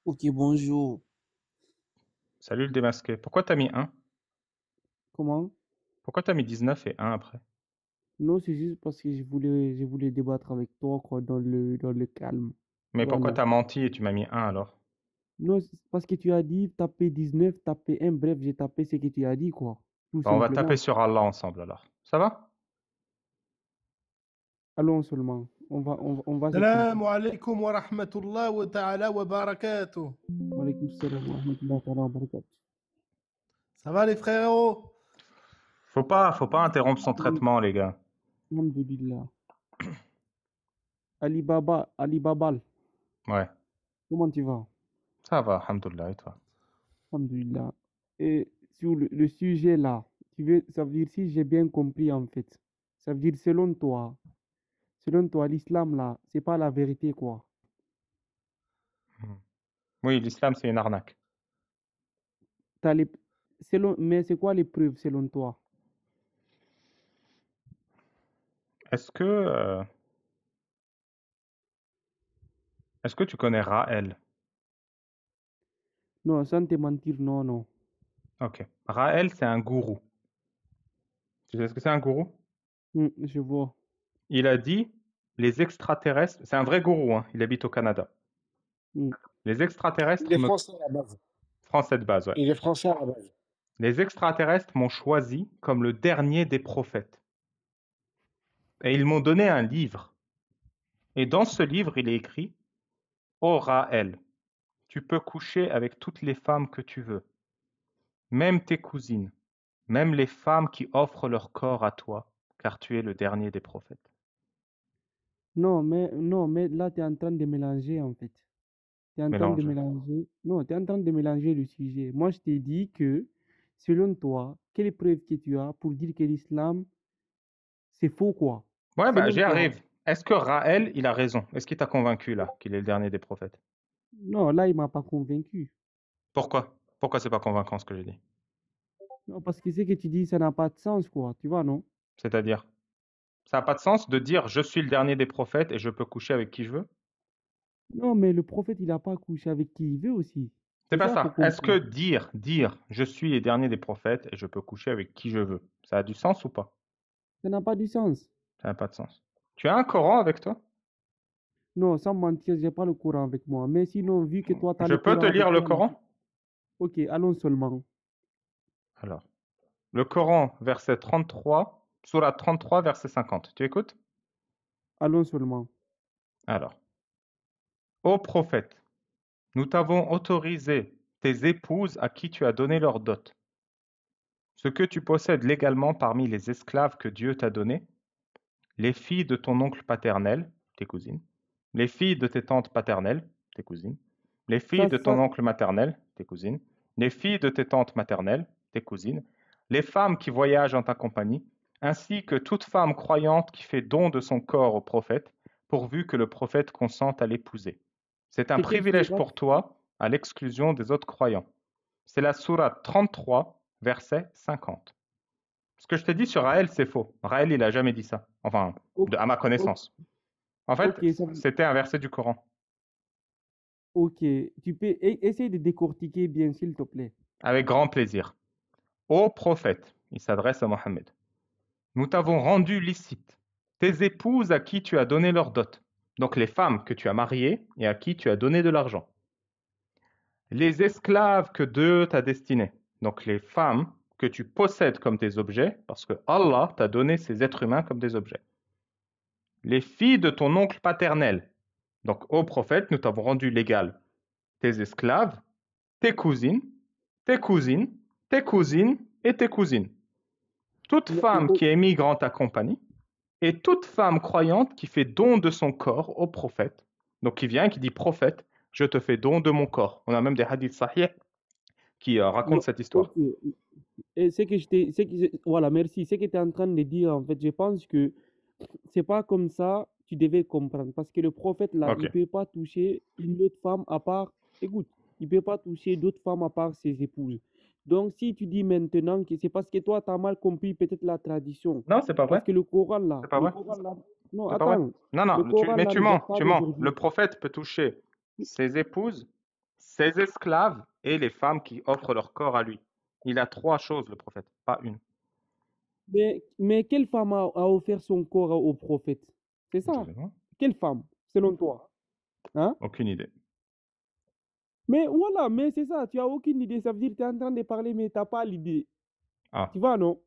Ok, bonjour. Salut le démasqué. Pourquoi t'as mis un? Comment? Pourquoi t'as mis 19 et un après? Non, c'est juste parce que je voulais débattre avec toi, quoi, dans le calme. Tu Mais vois, pourquoi non? t'as menti et tu m'as mis un alors? Non, c'est parce que tu as dit taper 19, taper un, bref, j'ai tapé ce que tu as dit, quoi. Tout Bah, on va taper simplement. sur Allah ensemble alors. Ça va? Allons seulement. On va s'expliquer. السلام عليكم ورحمة الله تعالى وبركاته. Wa alaykoum salam wa rahmatullahi ta'ala wa barakatuh. Ça va les frérots? Faut pas interrompre son traitement, les gars. Alhamdulillah. Ali Baba, Ali Babal, Ouais. comment tu vas? Ça va, alhamdoulilah, et toi? Alhamdulillah. Et sur le sujet là, ça veut dire si j'ai bien compris en fait. Ça veut dire selon toi, l'islam là, c'est pas la vérité quoi. Mhm. Oui, l'islam c'est une arnaque. T'as les, mais c'est quoi les preuves selon toi? Est-ce que, euh, est-ce que tu connais Raël? Non, sans te mentir, non, non. Ok. Raël, c'est un gourou. Tu sais ce que c'est un gourou? Je vois. Il a dit, les extraterrestres, c'est un vrai gourou, hein, il habite au Canada. Hmm. Les Il extraterrestres est me... français à la base. Français de base, ouais. Il est français à la base. Les extraterrestres m'ont choisi comme le dernier des prophètes. Et ils m'ont donné un livre. Et dans ce livre, il est écrit, Ô Raël, tu peux coucher avec toutes les femmes que tu veux, même tes cousines, même les femmes qui offrent leur corps à toi, car tu es le dernier des prophètes. Non, mais là, tu es en train de mélanger en fait. Tu es en train de Mélange. mélanger. Non, tu es en train de mélanger le sujet. Moi, je t'ai dit que, selon toi, quelle preuve que tu as pour dire que l'islam, c'est faux quoi? Ouais, bah Selon j'y toi. arrive. Est-ce que Raël, il a raison? Est-ce qu'il t'a convaincu là, qu'il est le dernier des prophètes? Non, là, il m'a pas convaincu. Pourquoi? Pourquoi c'est pas convaincant ce que j'ai dit? Non, parce que ce que tu dis, ça n'a pas de sens, quoi. Tu vois, non? C'est-à-dire, ça n'a pas de sens de dire je suis le dernier des prophètes et je peux coucher avec qui je veux? Non, mais le prophète, il n'a pas couché avec qui il veut aussi. C'est C'est pas ça, faut ça. Est-ce que comprendre. dire je suis le dernier des prophètes et je peux coucher avec qui je veux, ça a du sens ou pas? Ça n'a pas du sens. Ça n'a pas de sens. Tu as un Coran avec toi? Non, sans mentir, j'ai pas le Coran avec moi. Mais sinon, vu que toi, tu as Je le peux te Coran lire avec le toi, là. Coran? Ok, allons seulement. Alors, le Coran, verset 33, Surat 33, verset 50. Tu écoutes? Allons seulement. Alors, ô prophète, nous t'avons autorisé tes épouses à qui tu as donné leur dot, ce que tu possèdes légalement parmi les esclaves que Dieu t'a donnés, les filles de ton oncle paternel, tes cousines, les filles de tes tantes paternelles, tes cousines, les filles Ça, de ton ça, oncle maternel, tes cousines, les filles de tes tantes maternelles, tes cousines, les femmes qui voyagent en ta compagnie, ainsi que toute femme croyante qui fait don de son corps au prophète, pourvu que le prophète consente à l'épouser. C'est un c'est quelle privilège sourate? pour toi, à l'exclusion des autres croyants. C'est la sourate 33, verset 50. Ce que je t'ai dit sur Raël, c'est faux. Raël, il a jamais dit ça. Enfin, O- à ma o- connaissance. En Ok, fait, c'était un verset du Coran. ok. Tu peux essayer de décortiquer bien, s'il te plaît. Avec grand plaisir. Ô prophète, il s'adresse à Mohammed, nous t'avons rendu licite tes épouses à qui tu as donné leur dot, donc les femmes que tu as mariées et à qui tu as donné de l'argent, les esclaves que Dieu t'a destinés, donc les femmes que tu possèdes comme tes objets, parce que Allah t'a donné ces êtres humains comme des objets, les filles de ton oncle paternel, donc ô prophète, nous t'avons rendu légal tes esclaves, tes cousines, tes cousines, tes cousines et tes cousines. Toute Non, femme qui émigre en ta compagnie et toute femme croyante qui fait don de son corps au prophète. Donc qui vient et qui dit prophète, je te fais don de mon corps. On a même des hadiths sahih qui racontent non, cette ok. histoire. Et voilà, merci. Ce que tu es en train de dire, en fait, je pense que c'est pas comme ça tu devais comprendre. Parce que le prophète, là, Ok. il peut pas toucher une autre femme à part, écoute, il peut pas toucher d'autres femmes à part ses épouses. Donc, si tu dis maintenant que c'est parce que toi, tu as mal compris peut-être la tradition. Non, c'est pas Parce vrai. que C'est pas vrai. Non, C'est pas vrai. attends, Non, le non, Coran, mais là, tu ne date mens, pas tu mens. Le d'aujourd'hui. prophète peut toucher ses épouses, ses esclaves et les femmes qui offrent leur corps à lui. Il a 3 choses, le prophète, pas une. Mais quelle femme a offert son corps au prophète? C'est ça. Dis-le-moi. Quelle femme, selon toi? Hein? Aucune idée. Mais voilà, mais c'est ça, tu as aucune idée. Ça veut dire que tu es en train de parler, mais tu n'as pas l'idée. Ah, Tu vois, non?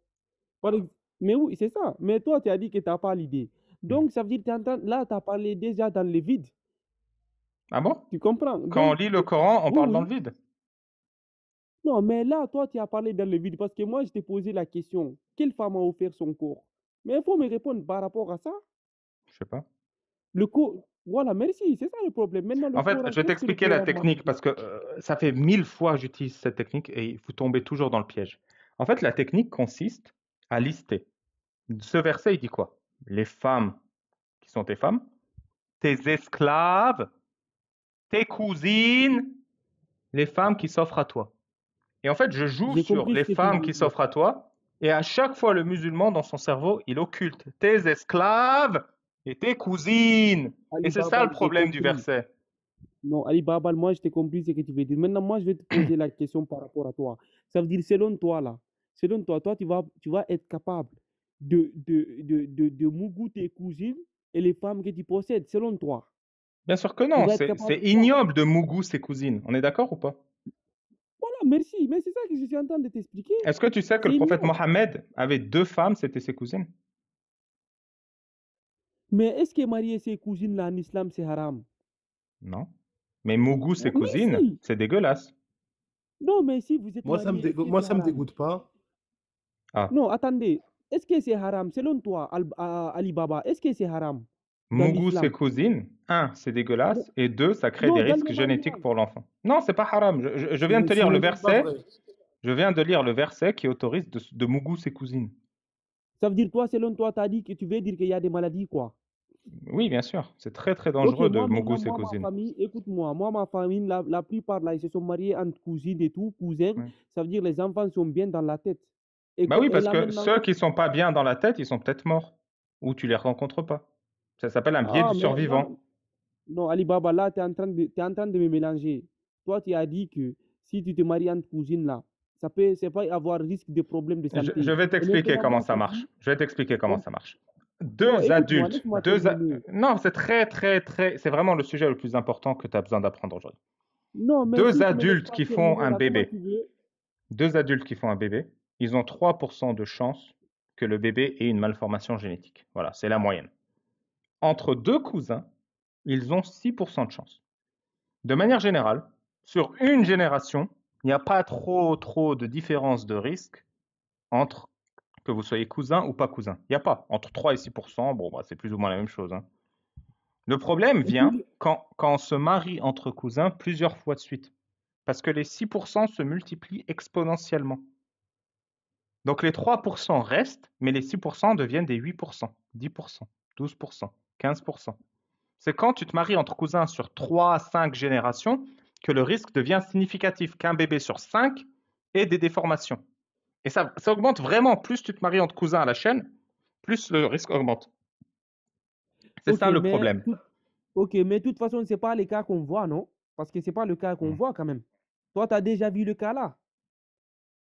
Mais oui, c'est ça. Mais toi, tu as dit que tu n'as pas l'idée. Donc, ça veut dire que là, tu as parlé déjà dans le vide. ah bon? Tu comprends? Quand on Donc, lit le Coran, on oui, parle oui. dans le vide. Non, mais là, toi, tu as parlé dans le vide parce que moi, je t'ai posé la question. Quelle femme a offert son corps? Mais il faut me répondre par rapport à ça. Je sais pas. Le corps, voilà, merci, c'est ça le problème. Maintenant, le En fait, Coran, je vais qu'est-ce que le t'expliquer la Coran technique parce que ça fait 1000 fois que j'utilise cette technique et vous tombez toujours dans le piège. En fait, la technique consiste à lister. Ce verset, il dit quoi? Les femmes qui sont tes femmes, tes esclaves, tes cousines, les femmes qui s'offrent à toi. Et en fait, je joue J'ai sur compris les ce que tu femmes veux qui dire. s'offrent à toi et à chaque fois, le musulman, dans son cerveau, il occulte tes esclaves et tes cousines. Et Ali c'est ça le Babal, j'ai problème du compris. verset. Non, Ali Babal, moi, je t'ai compris ce que tu veux dire. Maintenant, moi, je vais te poser la question par rapport à toi. Ça veut dire, selon toi, là, selon toi, tu vas être capable de mougou tes cousines et les femmes que tu possèdes, selon toi. Bien sûr que Tu non, vas être c'est capable de ça. ignoble de mougou ses cousines. On est d'accord ou pas? Voilà, merci. Mais c'est ça que je suis en train de t'expliquer. Est-ce que tu sais que C'est le prophète ignoble. Mohammed avait 2 femmes, c'était ses cousines? Mais est-ce que marier ses cousines, là, en islam, c'est haram? Non. Mais mougou ses Mais cousines, si. c'est dégueulasse. Non, mais si vous êtes Moi, ça me, mariés, est-ce que moi, c'est ça me haram? dégoûte pas. Ah, Non, attendez. Est-ce que c'est haram? Selon toi, Ali Baba, est-ce que c'est haram dans mougou ses l'islam? cousines, 1, c'est dégueulasse, et 2, ça crée Non, des dans risques le génétiques mariage. pour l'enfant. Non, c'est pas haram. Je viens de te Ce lire le n'est même pas verset. vrai. Je viens de lire le verset qui autorise de mougou ses cousines. Ça veut dire, toi, selon toi, tu as dit que tu veux dire qu'il y a des maladies, quoi. Oui, bien sûr. C'est très très Ok, dangereux de moi, mougou maintenant, ses moi, ma cousines. famille, écoute-moi, moi, ma famille, la plupart, là, ils se sont mariés entre cousines et tout, cousins. Ouais. Ça veut dire les enfants sont bien dans la tête. Et, Bah oui, et parce là, que maintenant, ceux qui sont pas bien dans la tête, ils sont peut-être morts. Ou tu les rencontres pas. Ça s'appelle un biais ah, du mais là, survivant. non, Ali Baba, là, tu es en train de me mélanger. Toi, tu as dit que si tu te maries entre cousines, là, c'est pas avoir risque de problèmes de Je santé. vais Et t'expliquer maintenant, comment moi, je ça te marche. dis, Je vais t'expliquer comment on- ça marche. non, Deux écoute-moi, adultes, laisse-moi terminer. Non, c'est très, très, très... C'est vraiment le sujet le plus important que tu as besoin d'apprendre aujourd'hui. Non, mais 2 si tu me laisses adultes pas qui font terminer, un là, comment bébé. tu veux? 2 adultes qui font un bébé, ils ont 3% de chance que le bébé ait une malformation génétique. Voilà, c'est la moyenne. Entre 2 cousins, ils ont 6% de chance. De manière générale, sur une génération, il n'y a pas trop de différence de risque entre que vous soyez cousin ou pas cousin. Il n'y a pas. Entre 3 et 6%, bon, bah, c'est plus ou moins la même chose, hein. Le problème Et puis, vient quand on se marie entre cousins plusieurs fois de suite. Parce que les 6% se multiplient exponentiellement. Donc les 3% restent, mais les 6% deviennent des 8%, 10%, 12%, 15%. C'est quand tu te maries entre cousins sur 3 à 5 générations que le risque devient significatif, qu'un bébé sur 5 ait des déformations. Et ça augmente vraiment. Plus tu te maries entre cousins à la chaîne, plus le risque augmente. C'est ok, ça le mais, problème. ok, mais de toute façon, c'est pas le cas qu'on voit, non? Parce que c'est pas le cas qu'on voit quand même. Toi, tu as déjà vu le cas là,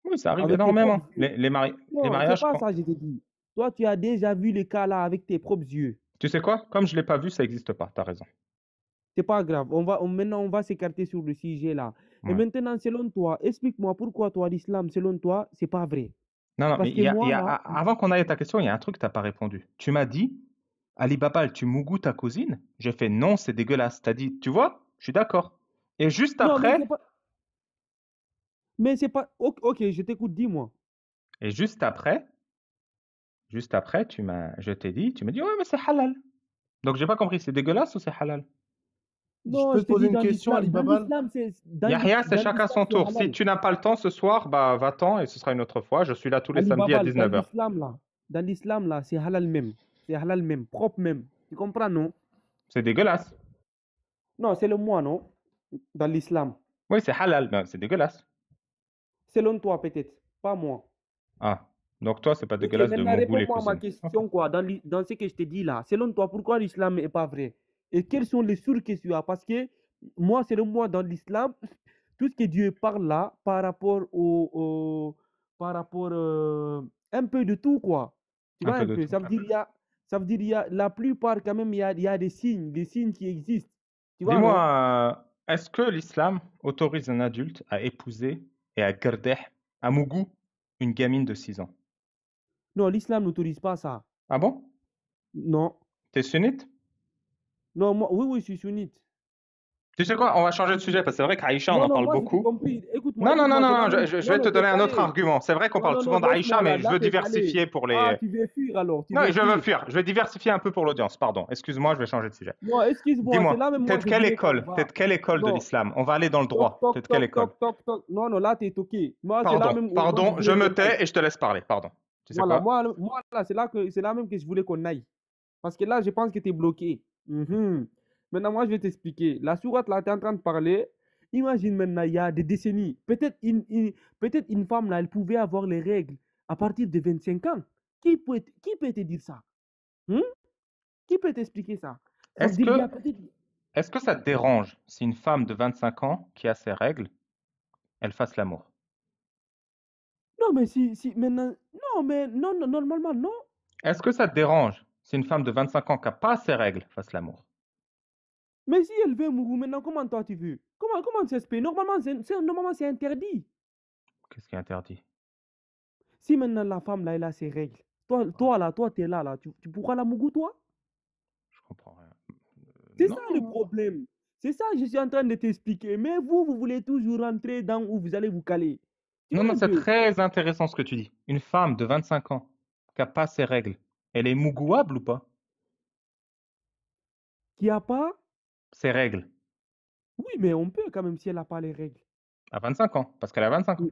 Oui, ça arrive avec tes propres énormément. yeux. Les Non, c'est mariages, pas ça, je te dis. Toi, tu as déjà vu le cas là avec tes propres yeux. tu sais quoi? Comme je ne l'ai pas vu, ça n'existe pas. Tu as raison. C'est pas grave. Maintenant, on va s'écarter sur le sujet là. Et Ouais. maintenant, selon toi, explique-moi pourquoi toi, l'islam, selon toi, c'est pas vrai. Non, Parce mais que moi, là, avant qu'on aille à ta question, il y a un truc que tu n'as pas répondu. Tu m'as dit, Ali Babal, tu mougou ta cousine? J'ai fait non, c'est dégueulasse. Tu as dit, tu vois, je suis d'accord. Et juste non, mais c'est après, pas. Mais c'est pas. Ok, je t'écoute, dis-moi. et juste après, je t'ai dit, tu m'as dit, ouais, mais c'est halal. Donc j'ai pas compris, c'est dégueulasse ou c'est halal? Je Non, peux je te te poser dis une question, Ali dans Babal? l'islam, c'est Yahya, c'est dans chacun l'islam, son c'est tour. Si halal. tu n'as pas le temps ce soir, bah va-t'en et ce sera une autre fois. Je suis là tous les Ali samedis à Babal, 19h. dans l'islam là, c'est halal même. C'est halal même, propre même. Tu comprends, non? C'est dégueulasse. Non, c'est le moi, non? Dans l'islam. Oui, c'est halal, mais c'est dégueulasse. Selon toi, peut-être, pas moi. Ah, donc toi, c'est pas Ok, dégueulasse de maintenant mougou les réponds-moi à ma cousines. question, Ok. quoi, dans ce que je te dis là. Selon toi, pourquoi l'islam n'est pas vrai? Et quelles sont les sources que tu as? Parce que moi, selon moi, dans l'islam, tout ce que Dieu parle là par rapport par rapport un peu de tout, quoi. Tu Un vois peu un de peu. tout. Ça veut dire, il y a, la plupart, quand même, il y a des signes qui existent. Tu vois, non? Dis-moi, est-ce que l'islam autorise un adulte à épouser et à garder à Mougou une gamine de 6 ans? Non, l'islam n'autorise pas ça. Ah bon? Non. T'es sunnite? Non, moi, oui, oui, je suis sunnite. Tu sais quoi? On va changer de sujet parce que c'est vrai qu'Aïcha, on Non, en non, parle moi, je t'ai beaucoup. compris. Non, non, non, Écoute-moi, c'est non, la non, même. je Non, vais te non, t'es donner un autre calé. argument. C'est vrai qu'on Non, parle non, non, souvent d'Aïcha, laisse-moi là. mais je Là, veux t'es calé. diversifier pour Ah, les... tu veux fuir alors. Tu Non, veux je veux fuir. fuir. Je vais diversifier un peu pour l'audience, pardon. Excuse-moi, je vais changer de sujet. Non, excuse-moi, c'est Dis-moi, là même t'es moi, de je quelle voulais qu'on école? T'es va. de quelle école de Non, l'islam? On va aller dans le toc, droit. T'es toc, de quelle toc, école? toc, toc, toc. Non, non, là, t'es toqué. Moi, c'est là Pardon, même où moi, je pardon, je voulais qu'on me aille. tais et je te laisse parler, pardon. Tu sais Voilà, quoi? moi là, c'est là même que je voulais qu'on aille. Parce que là, je pense que tu es bloqué. Mhm. Maintenant, moi, je vais t'expliquer. La sourate, là, tu es en train de parler. Imagine maintenant, il y a des décennies. Peut-être une femme, là, elle pouvait avoir les règles à partir de 25 ans. Qui peut te dire ça? Hmm? Qui peut t'expliquer ça? Ça veut Est-ce dire qu'il y a que, peut-être. est-ce que ça te dérange si une femme de 25 ans qui a ses règles, elle fasse l'amour? Non, mais si maintenant. Non, mais non, non, normalement, non. Est-ce que ça te dérange si une femme de 25 ans qui n'a pas ses règles fasse l'amour? Mais si elle veut mourir maintenant, comment toi tu veux? Comment ça se fait? Normalement, c'est interdit. Qu'est-ce qui est interdit? Si maintenant la femme là, elle a ses règles, toi, tu es là, tu pourras la mougou, toi? Je comprends rien. C'est ça le Non. problème. C'est ça que je suis en train de t'expliquer. Mais vous voulez toujours rentrer dans où vous allez vous caler. Tu Non, vois non, un c'est peu? très intéressant ce que tu dis. Une femme de 25 ans qui n'a pas ses règles, elle est mougouable ou pas? Qui a pas? Ses règles, Oui, mais on peut quand même si elle n'a pas les règles. à 25 ans, parce qu'elle a 25 ans.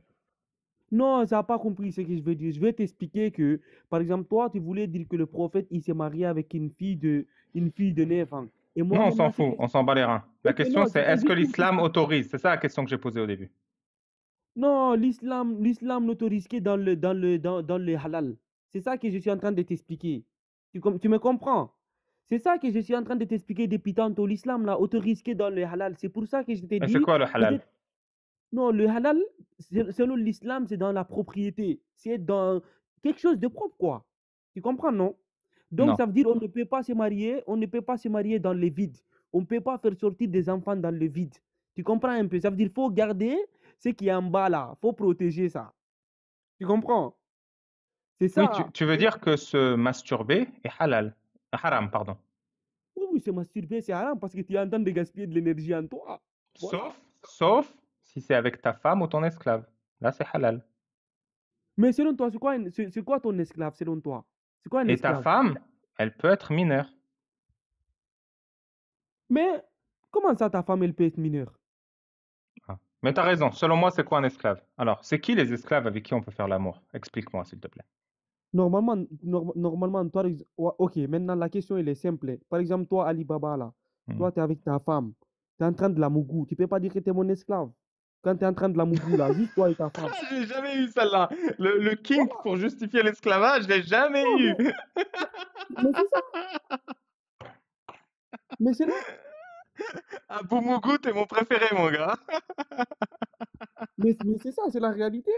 Non, ça n'a pas compris ce que je veux dire. Je vais t'expliquer que, par exemple, toi, tu voulais dire que le prophète, il s'est marié avec une fille de 9 ans. Et moi, Non, on s'en maintenant, fout, on s'en bat les reins. La Ok, question, non, c'est c'était est-ce que juste pour l'islam t'expliquer. autorise? C'est ça la question que j'ai posée au début. Non, l'islam n'autorise que dans le halal. C'est ça que je suis en train de t'expliquer. Tu me comprends? C'est ça que je suis en train de t'expliquer depuis tantôt. L'islam là autorise que dans le halal. C'est pour ça que je t'ai Et c'est dit, quoi le halal? peut-être, non, le halal, selon l'islam, c'est dans la propriété. C'est dans quelque chose de propre, quoi. Tu comprends, non? Donc, Non. ça veut dire on ne peut pas se marier, on ne peut pas se marier dans le vide. On ne peut pas faire sortir des enfants dans le vide. Tu comprends un peu? Ça veut dire qu'il faut garder ce qui est en bas là. Il faut protéger ça. Tu comprends? C'est Oui, ça. tu veux dire que se masturber est halal. Haram, pardon. Oui, oui, se masturber, c'est haram parce que tu es en train de gaspiller de l'énergie en toi. Voilà. Sauf si c'est avec ta femme ou ton esclave. Là, c'est halal. Mais selon toi, c'est quoi ton esclave, selon toi? C'est quoi un Et ta esclave? femme, elle peut être mineure. Mais comment ça, ta femme, elle peut être mineure? Ah. Mais tu as raison, selon moi, c'est quoi un esclave? Alors, c'est qui les esclaves avec qui on peut faire l'amour? Explique-moi, s'il te plaît. Normalement, toi, ok, maintenant la question elle est simple. Par exemple, toi, Ali Baba, là, Hmm. toi, tu es avec ta femme, tu es en train de la mougou, tu peux pas dire que tu es mon esclave. Quand tu es en train de la mougou, là, juste toi et ta femme. J'ai jamais eu celle-là. Le kink Voilà. pour justifier l'esclavage, je l'ai jamais Non, eu. mais c'est ça. Mais c'est là. Abou Mougout est mon préféré, mon gars. Mais c'est ça, c'est la réalité.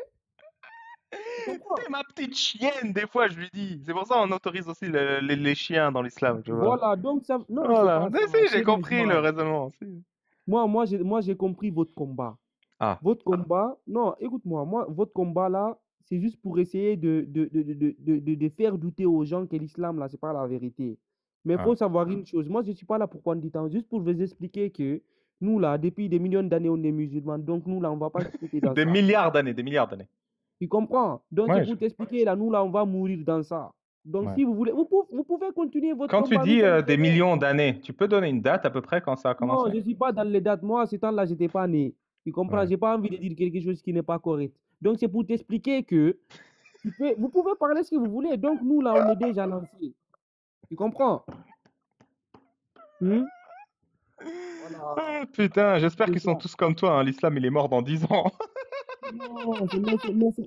Tu comprends? T'es ma petite chienne, des fois, je lui dis. C'est pour ça qu'on autorise aussi les chiens dans l'islam, tu vois. Voilà, donc ça. Non, mais c'est Voilà. pas Mais ça. si, j'ai compris le Sérieusement. raisonnement. Si. Moi, j'ai compris votre combat. Ah, Votre combat, non, écoute-moi, votre combat là, c'est juste pour essayer de faire douter aux gens que l'islam là, c'est pas la vérité. Mais il ah. faut savoir une chose, moi je ne suis pas là pour prendre du temps, juste pour vous expliquer que nous là, depuis des millions d'années, on est musulmans, donc nous là, on va pas discuter dans Des ça. milliards d'années, des milliards d'années. Tu comprends? Donc c'est Ouais, pour t'expliquer là, nous là, on va mourir dans ça. Donc ouais. si vous voulez, vous pouvez continuer votre Quand tu combat, nous dis sommes des frères. millions d'années, tu peux donner une date à peu près quand ça a Non, commencé? je ne suis pas dans les dates. Moi, à ce temps-là, je n'étais pas né. Tu comprends? Ouais. Je n'ai pas envie de dire quelque chose qui n'est pas correct. Donc, c'est pour t'expliquer que vous pouvez parler ce que vous voulez. Donc, nous, là, on est déjà lancés. Tu comprends? Hmm? Voilà. Ah, putain, j'espère C'est qu'ils sont ça. tous comme toi, hein. L'islam, il est mort dans 10 ans. Non,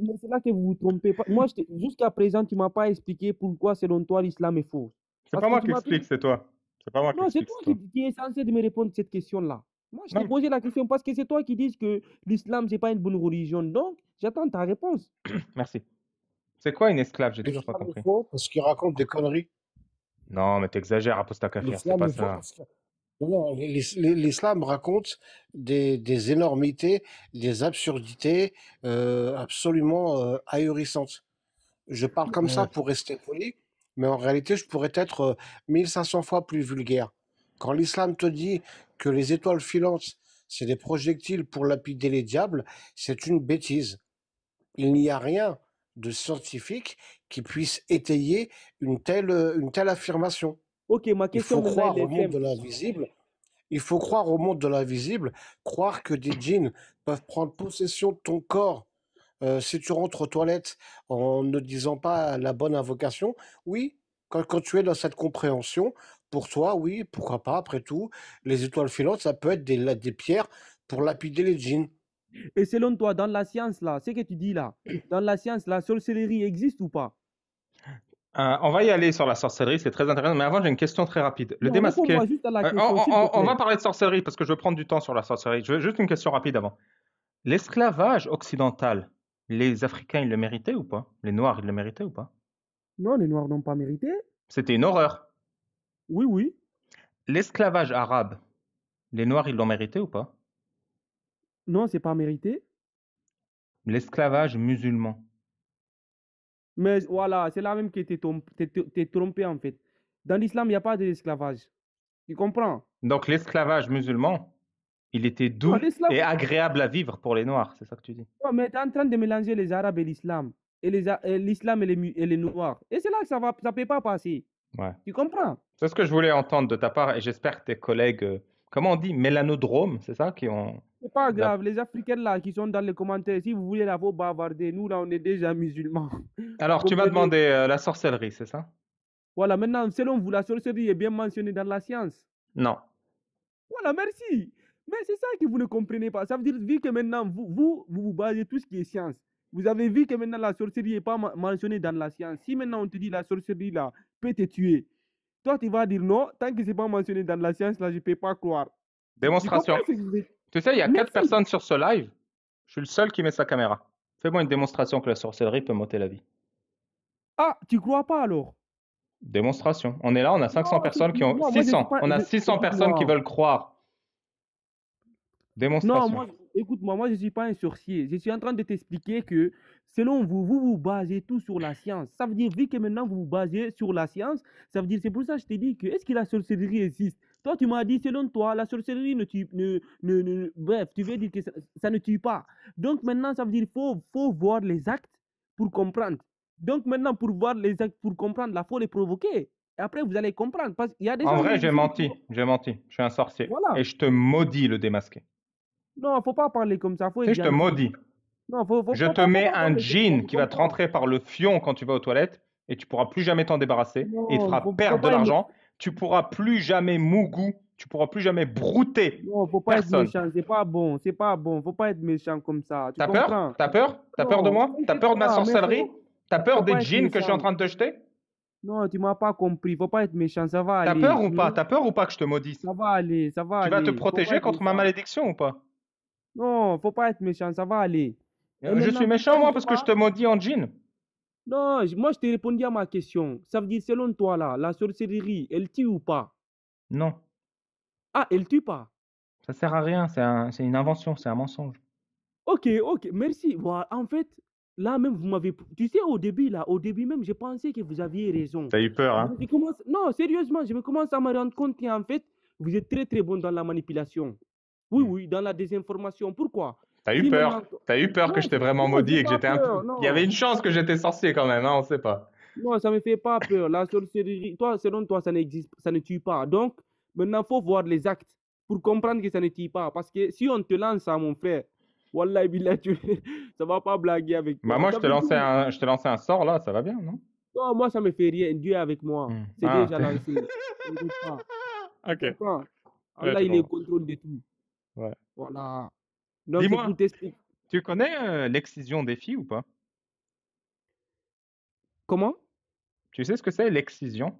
mais c'est là que vous vous trompez pas. Moi, jusqu'à présent, tu ne m'as pas expliqué pourquoi, selon toi, l'islam est faux. C'est Parce pas que moi tu qui m'as explique, toujours. c'est toi. C'est pas moi qui Non, c'est explique, toi c'est toi. qui es censé de me répondre cette question-là. Moi, je Non, t'ai posé la question parce que c'est toi qui dis que l'islam, c'est pas une bonne religion. Donc, j'attends ta réponse. merci. C'est quoi une esclave? J'ai toujours pas L'islam est compris. faux parce qu'il raconte des conneries. Non, mais t'exagères, Apostakafir, c'est L'islam pas est faux ça. parce que non, non, l'islam raconte des énormités, des absurdités absolument ahurissantes. Je parle comme ça Ouais. pour rester poli, mais en réalité, je pourrais être 1500 fois plus vulgaire. Quand l'islam te dit que les étoiles filantes, c'est des projectiles pour lapider les diables, c'est une bêtise. Il n'y a rien de scientifique qui puisse étayer une telle affirmation. Ok, ma Il question faut maintenant, croire elle au est monde de simple. l'invisible. Il faut croire au monde de l'invisible, croire que des djinns peuvent prendre possession de ton corps si tu rentres aux toilettes en ne disant pas la bonne invocation. Oui, quand tu es dans cette compréhension, pour toi, oui, pourquoi pas, après tout, les étoiles filantes, ça peut être des pierres pour lapider les djinns. Et selon toi, dans la science, là, ce que tu dis là, dans la science, la sorcellerie existe ou pas? On va y aller sur la sorcellerie, c'est très intéressant. Mais avant, j'ai une question très rapide. Le Non, démasqué. réponds-moi juste à la question, s'il te On va plaît. parler de sorcellerie parce que je veux prendre du temps sur la sorcellerie. Je veux juste une question rapide avant. L'esclavage occidental, les Africains, ils le méritaient ou pas? Les Noirs, ils le méritaient ou pas? Non, les Noirs n'ont pas mérité. C'était une horreur. Oui, oui. L'esclavage arabe, les Noirs, ils l'ont mérité ou pas? Non, c'est pas mérité. L'esclavage musulman. Mais voilà, c'est là même que t'es trompé en fait. Dans l'islam, il n'y a pas d'esclavage. Tu comprends? Donc l'esclavage musulman, il était Non, doux l'islam. et agréable à vivre pour les Noirs, c'est ça que tu dis? Non, mais tu es en train de mélanger les Arabes et l'islam. Et l'islam et les Noirs. Et c'est là que ça peut pas passer. Ouais. Tu comprends? C'est ce que je voulais entendre de ta part et j'espère que tes collègues, comment on dit, mélanodromes, c'est ça, qui ont... C'est pas la- grave. Les Africains là qui sont dans les commentaires, si vous voulez la faut bavarder, nous là on est déjà musulmans. Alors, tu m'as Comprenez? demandé la sorcellerie, c'est ça? Voilà, maintenant, selon vous, la sorcellerie est bien mentionnée dans la science. Non. Voilà, merci. Mais c'est ça que vous ne comprenez pas. Ça veut dire, vu que maintenant, vous basez tout ce qui est science. Vous avez vu que maintenant, la sorcellerie n'est pas mentionnée dans la science. Si maintenant, on te dit la sorcellerie, là, peut te tuer, toi, tu vas dire non, tant que ce n'est pas mentionné dans la science, là, je ne peux pas croire. Tu Démonstration. comprends ce que je veux dire? Tu sais, il y a 4 Merci. personnes sur ce live. Je suis le seul qui met sa caméra. Fais-moi une démonstration que la sorcellerie peut m'ôter la vie. Ah, tu crois pas alors? Démonstration. On est là, on a 500 Non, personnes qui ont... moi, je suis 600. pas. On a 600 personnes qui Écoute-moi. veulent croire. Non, Démonstration. écoute-moi, moi, je ne suis pas un sorcier. Je suis en train de t'expliquer que, selon vous, vous basez tout sur la science. Ça veut dire, vu que maintenant vous vous basez sur la science, ça veut dire, c'est pour ça que je t'ai dit que, est-ce que la sorcellerie existe? Toi, tu m'as dit, selon toi, la sorcellerie ne tue, bref, tu veux dire que ça ne tue pas. Donc maintenant, ça veut dire, faut voir les actes pour comprendre. Donc maintenant, pour voir les actes, pour comprendre, il faut les provoquer. Et après, vous allez comprendre. Parce qu'il y a des En gens vrai, ici j'ai qui menti. vont- J'ai menti. Je suis un sorcier. Voilà. Et je te maudis, le démasqué. Non, il ne faut pas parler comme ça, il faut Tu sais, être je te gentil. maudis. Non, Je faut te pas mets un parler comme ça, jean tu qui va te comprends? rentrer par le fion quand tu vas aux toilettes et tu pourras plus jamais t'en débarrasser et il te Non, fera faut perdre de pas être, l'argent. Tu pourras plus jamais mougou, tu pourras plus jamais brouter non, faut pas être personne. méchant, c'est pas bon, faut pas être méchant comme ça, tu T'as peur? comprends? T'as peur? T'as peur de Non, moi? T'as t'inquiète peur de ma pas, mais sorcellerie? T'as peur faut des pas être jeans que je suis en méchant. train de te jeter? Non, tu m'as pas compris, faut pas être méchant, ça va T'as aller. peur ou pas? T'as peur ou pas que je te maudisse? Ça va aller, ça va Tu vas te aller. Faut pas protéger être contre ma méchant. malédiction ou pas? Non, faut pas être méchant, ça va aller. Et Je maintenant, suis méchant moi parce que je te maudis en jean. Non, moi je t'ai répondu à ma question. Ça veut dire, selon toi là, la sorcellerie, elle tue ou pas? Non, Ah, elle tue pas. ça sert à rien, c'est une invention, c'est un mensonge. Ok, merci. Voilà, en fait, là même, vous m'avez. Tu sais, au début même, j'ai pensé que vous aviez raison. T'as eu peur, hein? Non, sérieusement, je me commence à me rendre compte qu'en fait, vous êtes très très bon dans la manipulation. Oui, oui, dans la désinformation. Pourquoi? T'as eu Si peur. maintenant. T'as eu peur que je t'ai vraiment Non, maudit j'ai et que pas j'étais un peu... peur, Il y avait non. une chance que j'étais sorcier quand même, hein, on sait pas. Non, ça me fait pas peur. La sorcellerie, toi, selon toi, ça n'existe, ça ne tue pas. Donc, maintenant, il faut voir les actes pour comprendre que ça ne tue pas. Parce que si on te lance ça, mon frère, Wallah, billah, ça va pas blaguer avec toi. Bah moi, Ça je te veut lançais dire- je t'ai lancé un sort là, ça va bien, non? Non, moi, ça me fait rien. Dieu est avec moi. C'est Ah, déjà lancé. T'inquiète pas. ok. Tu comprends? Ouais, Allah, c'est il est au bon. contrôle de tout. Ouais. Voilà. Donc, c'est Dis-moi, pour t'expliquer. tu connais l'excision des filles ou pas? Comment? Tu sais ce que c'est l'excision?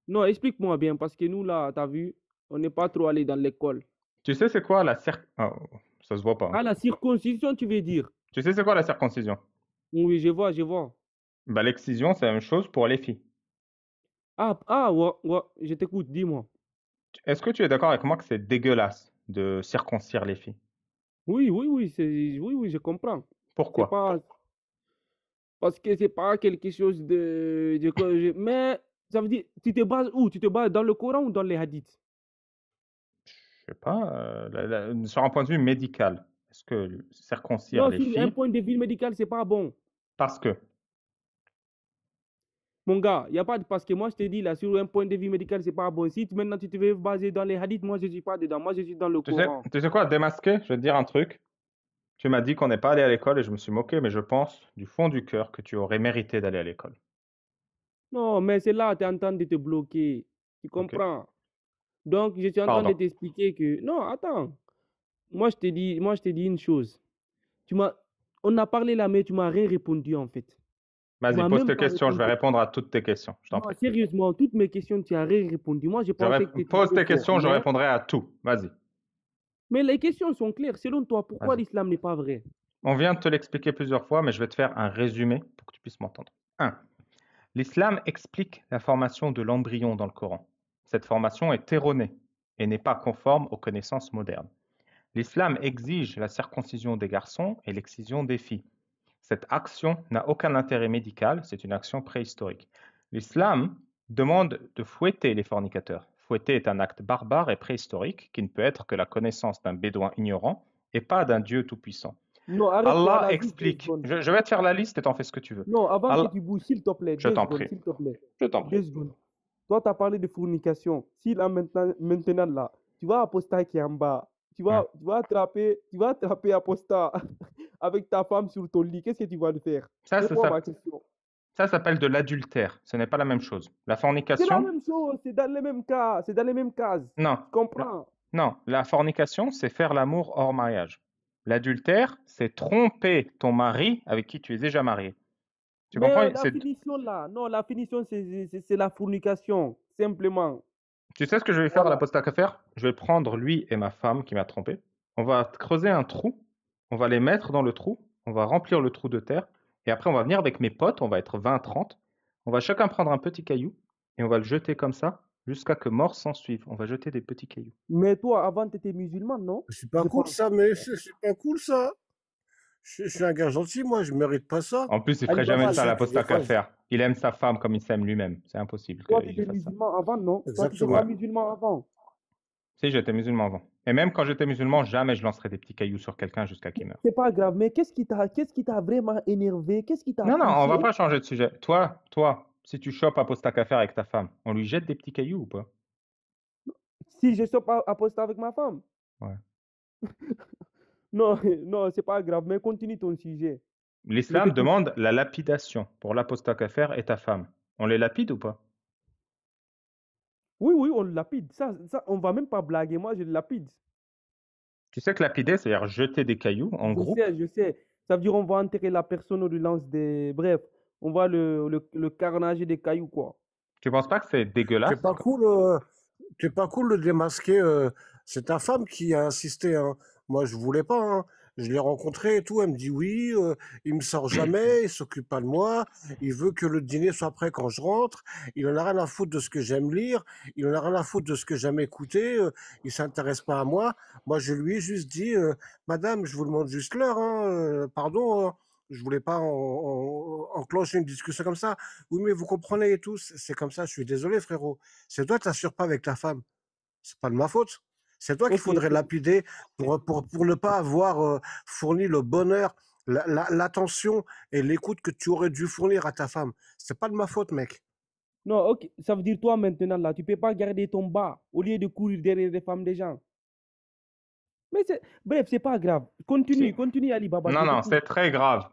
Non, explique-moi bien, parce que nous, là, t'as vu, on n'est pas trop allé dans l'école. Tu sais c'est quoi la ça se voit pas. Ah, Hein. la circoncision, tu veux dire? Tu sais c'est quoi la circoncision? Oui, je vois, je vois. Bah, l'excision, c'est la même chose pour les filles. Ouais, ouais, je t'écoute, dis-moi. Est-ce que tu es d'accord avec moi que c'est dégueulasse de circoncire les filles? Oui, oui, oui, oui, oui, je comprends. C'est Pourquoi? pas, parce que c'est pas quelque chose mais ça veut dire, tu te bases où? Tu te bases dans le Coran ou dans les hadiths? Je sais pas, sur un point de vue médical, est-ce que circoncire Non, les sur un filles point de vue médical, c'est pas bon. parce que Mon gars, il n'y a pas de, parce que moi, je te dis là, sur un point de vue médical, c'est pas bon. Si maintenant tu te veux baser dans les hadiths, moi, je suis pas dedans. Moi, je suis dans le Coran. tu sais quoi, démasquer, je vais te dire un truc. Tu m'as dit qu'on n'est pas allé à l'école et je me suis moqué, mais je pense du fond du cœur que tu aurais mérité d'aller à l'école. Non, mais c'est là, tu es en train de te bloquer. Tu Ok, comprends? Donc, je suis en train de pardon. t'expliquer que, non, attends. Moi, je te dis une chose. Tu m'as, on a parlé là, mais tu m'as rien répondu, en fait. Tu Vas-y, m'as pose même tes pas questions, je vais répondu. répondre à toutes tes questions, je t'en Non, prie. sérieusement, toutes mes questions, tu n'as rien répondu. Moi, je pensais que tu étais Pose trop tes fort. questions, je répondrai à tout. Vas-y, Mais les questions sont claires. Selon toi, pourquoi vas-y. l'islam n'est pas vrai? On vient de te l'expliquer plusieurs fois, mais je vais te faire un résumé pour que tu puisses m'entendre. 1. L'islam explique la formation de l'embryon dans le Coran. Cette formation est erronée et n'est pas conforme aux connaissances modernes. L'islam exige la circoncision des garçons et l'excision des filles. Cette action n'a aucun intérêt médical, c'est une action préhistorique. L'islam demande de fouetter les fornicateurs. Fouetter est un acte barbare et préhistorique qui ne peut être que la connaissance d'un bédouin ignorant et pas d'un Dieu tout-puissant. Non, arrête-toi Allah là, juste deux explique. secondes. Je vais te faire la liste et t'en fais ce que tu veux. Non, avant que Allah, tu bouges, s'il te plaît, je deux t'en secondes, prie. s'il te plaît. Je t'en prie. Deux secondes. Toi, tu as parlé de fornication. Si là, maintenant là, tu vas apostat qui est en bas, Ouais. tu vas attraper apostat avec ta femme sur ton lit, qu'est-ce que tu vas le faire? Ça, Réponds à ma question. ça s'appelle de l'adultère. Ce n'est pas la même chose. La C'est la fornication, même chose, c'est dans les mêmes cas, c'est dans les mêmes cases. non. Tu comprends? Non, la fornication, c'est faire l'amour hors mariage. L'adultère, c'est tromper ton mari avec qui tu es déjà marié. Tu comprends? Mais la finition là, non, la finition, c'est la fornication, simplement. Tu sais ce que je vais faire à la Voilà. poste à faire? Je vais prendre lui et ma femme qui m'a trompé. On va creuser un trou, on va les mettre dans le trou, on va remplir le trou de terre, et après on va venir avec mes potes, on va être 20, 30. On va chacun prendre un petit caillou et on va le jeter comme ça jusqu'à que mort s'en suive. On va jeter des petits cailloux. Mais toi, avant, tu étais musulman, non? C'est pas Je cool pense. ça, mais c'est pas cool ça. Je suis un gars gentil, moi, je mérite pas ça. En plus, il Ali ferait jamais Baba, ça à la Des poste fois, à faire. Il aime sa femme comme il s'aime lui-même. C'est impossible toi, tu qu'il étais fasse ça. musulman avant, non? Toi, tu n'étais exactement. pas Ouais. musulman avant. Si, j'étais musulman avant. Et même quand j'étais musulman, jamais je lancerais des petits cailloux sur quelqu'un jusqu'à qu'il meure. C'est pas grave, mais qu'est-ce qui t'a vraiment énervé? Qu'est-ce qui t'a Non, non, on va poussé? pas changer de sujet. Toi, si tu chopes apostac à faire avec ta femme, on lui jette des petits cailloux ou pas? Si je sors pas apostat avec ma femme? Ouais. Non, non, c'est pas grave, mais continue ton sujet. Je L'islam t'écoute. demande la lapidation pour l'apostac à faire et ta femme. On les lapide ou pas? Oui, oui, on le lapide. Ça, on va même pas blaguer. Moi, je le lapide. Tu sais que lapider, c'est-à-dire jeter des cailloux en groupe. Je sais. Ça veut dire on va enterrer la personne, on lui lance des... Bref, on va le carnager des cailloux, quoi. Tu penses pas que c'est dégueulasse? C'est pas cool de démasquer. C'est ta femme qui a insisté. Hein. Moi, je voulais pas. Hein. Je l'ai rencontré et tout. Elle me dit oui. Il me sort jamais. Il s'occupe pas de moi. Il veut que le dîner soit prêt quand je rentre. Il en a rien à foutre de ce que j'aime lire. Il en a rien à foutre de ce que j'aime écouter. Il s'intéresse pas à moi. Moi, je lui ai juste dit, Madame, je vous demande juste l'heure. Hein, pardon. Hein. Je voulais pas enclencher une discussion comme ça. Oui, mais vous comprenez et tout. C'est comme ça. Je suis désolé, frérot. C'est toi, t'assures pas avec ta femme. C'est pas de ma faute. C'est toi qu'il Ok, faudrait lapider pour ne pas avoir fourni le bonheur, l'attention et l'écoute que tu aurais dû fournir à ta femme. C'est pas de ma faute, mec. non, ok. Ça veut dire toi maintenant, là, tu peux pas garder ton bas au lieu de courir derrière les femmes des gens. Mais bref, c'est pas grave. Si. Continue, Ali Baba. Non, Je non, t'écoute. c'est très grave.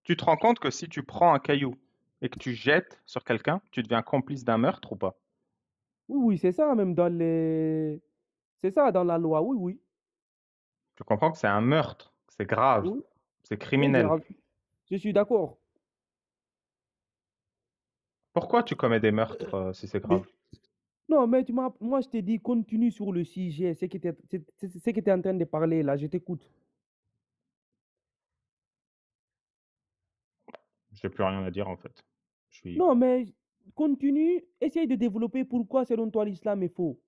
Tu te rends compte que si tu prends un caillou et que tu jettes sur quelqu'un, tu deviens complice d'un meurtre ou pas? Oui, oui, c'est ça, même dans les... C'est ça, dans la loi, oui, oui. Tu comprends que c'est un meurtre, c'est grave, Oui, c'est c'est criminel. grave. Je suis d'accord. Pourquoi tu commets des meurtres si c'est grave? Non, mais moi, je t'ai dit, continue sur le sujet, ce que tu es en train de parler là, je t'écoute. J'ai plus rien à dire en fait. Je suis. Non, mais continue, essaye de développer pourquoi, selon toi, l'islam est faux.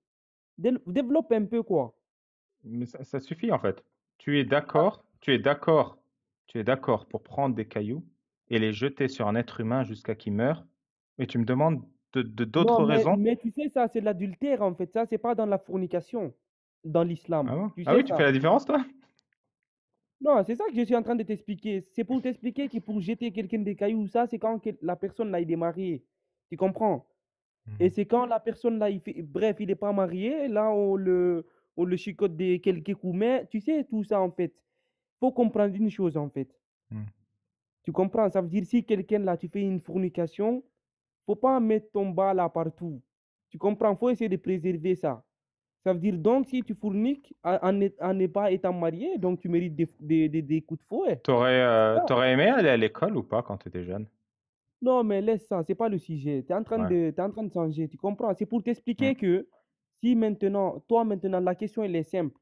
Développe un peu, quoi. Mais ça suffit en fait. Tu es d'accord, tu es d'accord, tu es d'accord pour prendre des cailloux et les jeter sur un être humain jusqu'à qu'il meure, et tu me demandes Non, d'autres raisons? mais tu sais, ça, c'est de l'adultère, en fait. Ça, c'est pas dans la fornication, dans l'islam. Ah bon? Tu Ah sais oui, tu fais ça? la différence toi? Non, c'est ça que je suis en train de t'expliquer. C'est pour t'expliquer que pour jeter quelqu'un des cailloux, ça, c'est quand la personne, là, il est marié. Tu comprends? Et c'est quand la personne, là, bref, il n'est pas marié, là, on le chicote des quelques coups. Mais tu sais, tout ça, en fait, faut comprendre une chose, en fait. Hmm. Tu comprends? Ça veut dire, si quelqu'un, là, tu fais une fornication, faut pas mettre ton bas, là, partout. Tu comprends? Faut essayer de préserver ça. Ça veut dire, donc, si tu fourniques en ne pas étant marié, donc tu mérites des coups de fouet. Ah, T'aurais aimé aller à l'école ou pas quand tu étais jeune? non, mais laisse ça, c'est pas le sujet. Ouais. T'es en train de changer, tu comprends? C'est pour Hmm. t'expliquer que si maintenant, toi maintenant, la question elle est simple.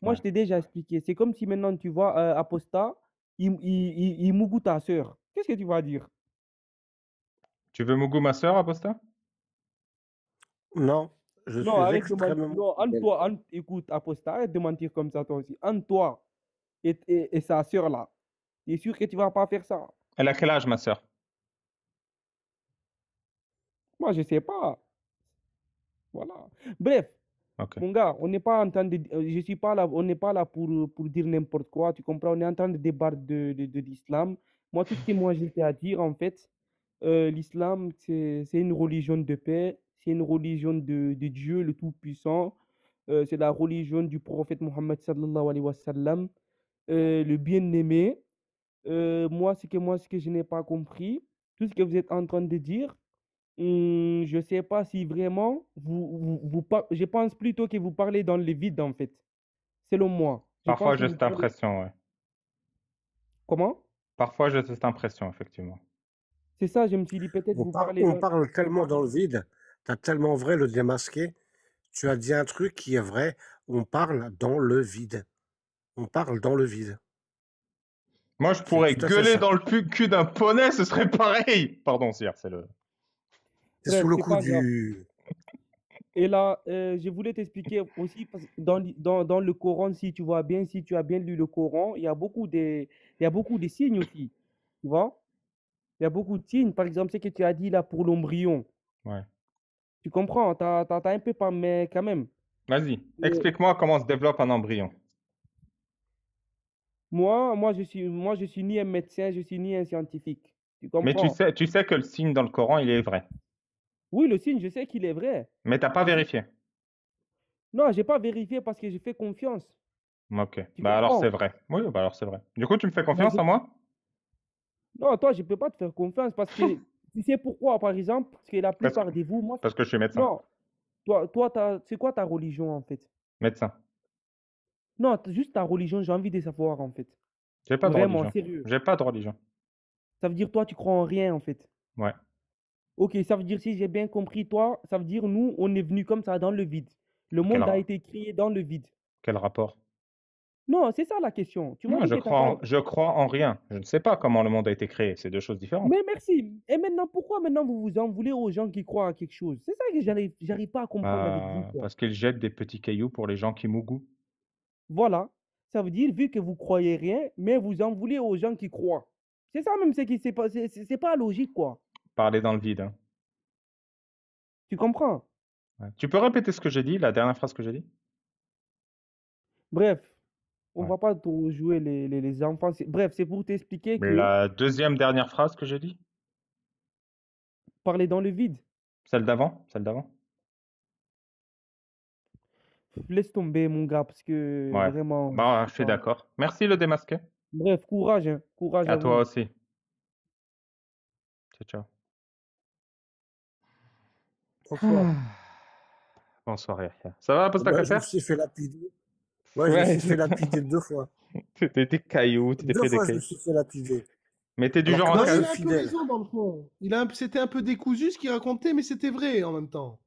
Moi, Ouais. je t'ai déjà expliqué. C'est comme si maintenant tu vois Aposta, il mougoute ta sœur. Qu'est-ce que tu vas dire? Tu veux Mougou, ma sœur, Aposta? Non, je Non, suis arrête de mentir. extrêmement Non, fidèle. écoute, Aposta, arrête de mentir comme ça toi aussi. Entre toi et sa sœur là, tu es sûr que tu vas pas faire ça? Elle a quel âge, ma sœur? Moi, je sais pas. Voilà. Bref. Ok. Mon gars, on n'est pas en train de, je suis pas là, on n'est pas là pour dire n'importe quoi, tu comprends? On est en train de débattre de l'islam. Moi, tout ce que moi j'ai à dire, en fait, l'islam, c'est une religion de paix, c'est une religion de Dieu le Tout-Puissant, c'est la religion du prophète Mohammed sallallahu alayhi wa sallam, le bien-aimé. Ce que je n'ai pas compris, tout ce que vous êtes en train de dire, je ne sais pas si vraiment je pense plutôt que vous parlez dans le vide en fait. Selon moi. Je pense Parfois, que j'ai vous cette parlez. impression, ouais. Comment? Parfois, j'ai cette impression, effectivement. C'est ça, je me suis dit peut-être vous parlez On dans. parle tellement dans le vide, tu as tellement vrai le démasqué. Tu as dit un truc qui est vrai, on parle dans le vide. On parle dans le vide. Moi, je C'est pourrais tout à fait gueuler ça. dans le cul d'un poney, ce serait pareil. Pardon, Sire, c'est le. C'est Bref, sous le c'est coup pas grave. du... Et là, je voulais t'expliquer aussi, parce que dans le Coran, si tu vois bien, si tu as bien lu le Coran, il y a beaucoup de signes aussi. Tu vois? Il y a beaucoup de signes. Par exemple, ce que tu as dit là pour l'embryon. Ouais. Tu comprends? T'as un peu pas, mais quand même. Vas-y, Et explique-moi comment se développe un embryon. moi, je suis ni un médecin, je suis ni un scientifique. Tu Mais comprends? tu sais que le signe dans le Coran, il est vrai. Oui, le signe, je sais qu'il est vrai. Mais t'as pas Je sais. vérifié. Non, j'ai pas vérifié parce que j'ai fait confiance. Ok. Tu Bah alors c'est comprends? vrai. Oui, bah alors c'est vrai. Du coup, tu me fais Mais confiance en moi? non, toi, je peux pas te faire confiance parce que tu sais pourquoi, par exemple, parce que la Parce, plupart de vous, parce que je suis médecin. non, c'est quoi ta religion en fait? Médecin. Non, juste ta religion, j'ai envie de savoir en fait. J'ai pas de Vraiment, religion. sérieux. J'ai pas de religion. Ça veut dire toi, tu crois en rien en fait. Ouais. Ok, ça veut dire, si j'ai bien compris, toi, ça veut dire nous, on est venu comme ça dans le vide. Le Quel, monde a été créé dans le vide. quel rapport? Non, c'est ça la question. Tu m'as Non, dit que t'as pas. je crois en rien. Je ne sais pas comment le monde a été créé. C'est deux choses différentes. Mais merci. Et maintenant, pourquoi maintenant vous vous en voulez aux gens qui croient à quelque chose? C'est ça que j'arrive pas à comprendre avec vous, quoi. Parce qu'ils jettent des petits cailloux pour les gens qui mougouent. Voilà. Ça veut dire, vu que vous croyez rien, mais vous en voulez aux gens qui croient. C'est ça même ce qui s'est passé. C'est pas logique, quoi. Parler dans le vide, hein. Tu comprends? Ouais. Tu peux répéter ce que j'ai dit, la dernière phrase que j'ai dit? Bref, on Ouais. va pas trop jouer les enfants. Bref, c'est pour t'expliquer Mais que la deuxième dernière phrase que j'ai dit? parler dans le vide. Celle d'avant? Celle d'avant? Laisse tomber, mon gars, parce que Ouais. vraiment, je Bah, sais je suis pas. d'accord. Merci le démasqué. Bref, courage, hein. Courage À à toi vous. aussi. Ciao, ciao. Bonsoir. Bonsoir, Yahya. Ça va, Aposta Bah, je me Kalfer? suis fait lapider. Ouais, je me Ouais, suis fait lapider 2 fois. t'étais des cailloux, tu t'es 2 pris des fois, je me cailloux. suis fait lapider. Mais t'es du Alors genre que à Non, moi, je il suis a un peu fidèle. raison dans le fond. C'était un peu décousu ce qu'il racontait, mais c'était vrai en même temps.